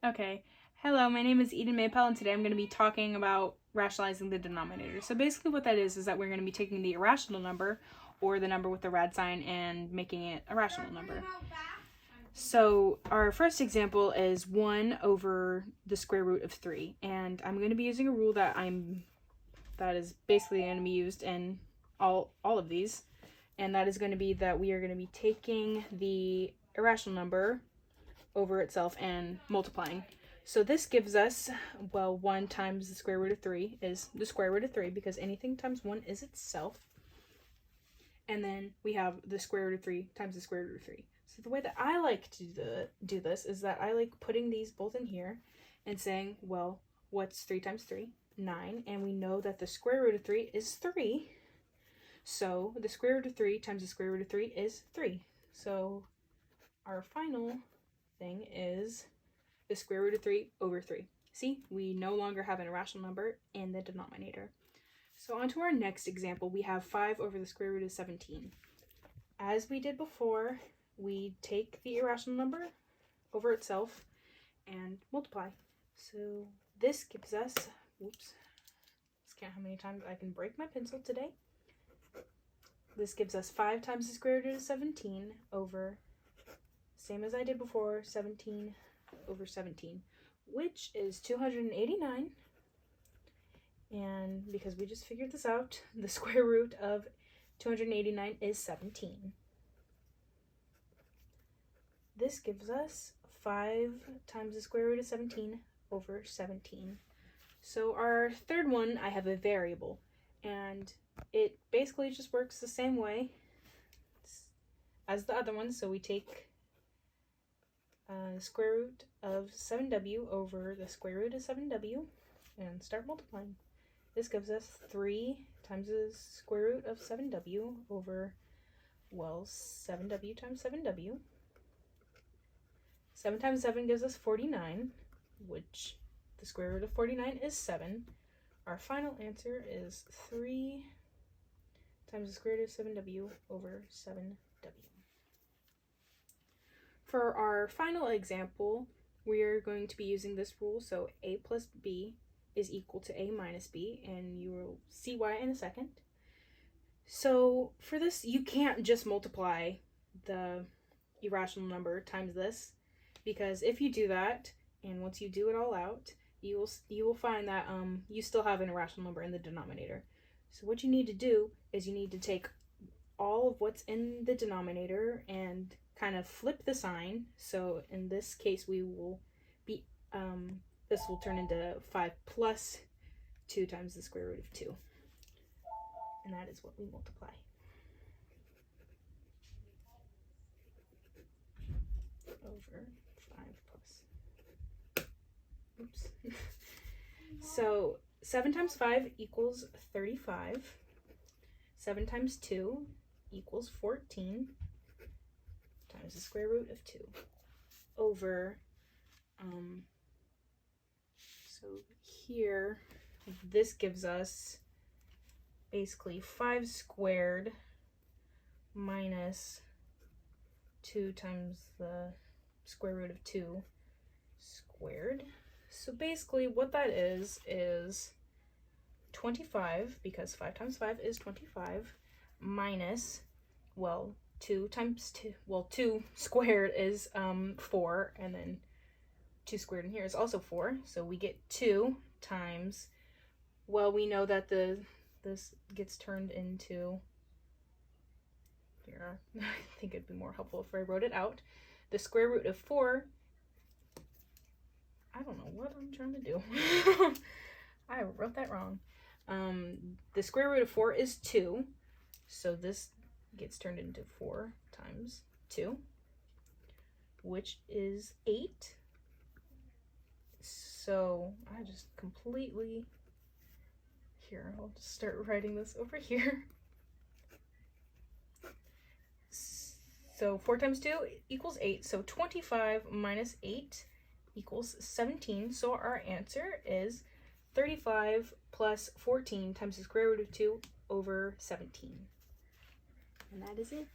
Okay, hello, my name is Eden Maypel, and today I'm going to be talking about rationalizing the denominator. So basically what that is that we're going to be taking the irrational number, or the number with the rad sign, and making it a rational number. So our first example is 1 over the square root of 3, and I'm going to be using a rule that is basically going to be used in all of these, and that is going to be that we are going to be taking the irrational number over itself and multiplying. So this gives us, well, 1 times the square root of 3 is the square root of 3, because anything times 1 is itself. And then we have the square root of 3 times the square root of 3. So the way that I like to do this is that I like putting these both in here and saying, well, what's 3 times 3? 9. And we know that the square root of 3 is 3. So the square root of 3 times the square root of 3 is 3. So our final thing is the square root of 3 over 3. See, we no longer have an irrational number in the denominator. So on to our next example, we have 5 over the square root of 17. As we did before, we take the irrational number over itself and multiply. So this gives us, whoops, let's count how many times I can break my pencil today. This gives us 5 times the square root of 17 over, same as I did before, 17 over 17, which is 289. And because we just figured this out, the square root of 289 is 17. This gives us 5 times the square root of 17 over 17. So our third one, I have a variable, and it basically just works the same way as the other one. So we take the square root of 7w over the square root of 7w and start multiplying. This gives us 3 times the square root of 7w over, well, 7w times 7w. 7 times 7 gives us 49, which the square root of 49 is 7. Our final answer is 3 times the square root of 7w over 7w. For our final example, we are going to be using this rule, so a plus b is equal to a minus b, and you will see why in a second. So for this, you can't just multiply the irrational number times this, because if you do that, and once you do it all out, you will find that you still have an irrational number in the denominator. So what you need to do is you need to take all of what's in the denominator and kind of flip the sign. So in this case, we will be this will turn into 5 plus 2 times the square root of 2, and that is what we multiply. Over 5 plus, oops. So 7 times 5 equals 35. 7 times 2 equals 14 times the square root of 2 over, so here, this gives us basically 5 squared minus 2 times the square root of 2 squared. So basically what that is 25, because 5 times 5 is 25, minus, well, 2 times 2, well, 2 squared is 4, and then 2 squared in here is also 4, so we get 2 times, well, we know that this gets turned into, here, I think it'd be more helpful if I wrote it out. The square root of 4, I don't know what I'm trying to do. I wrote that wrong. The square root of 4 is 2, so this gets turned into 4 times 2, which is 8. So I just completely, here, I'll just start writing this over here. So 4 times 2 equals 8, so 25 minus 8 equals 17. So our answer is 35 plus 14 times the square root of 2 over 17. And that is it.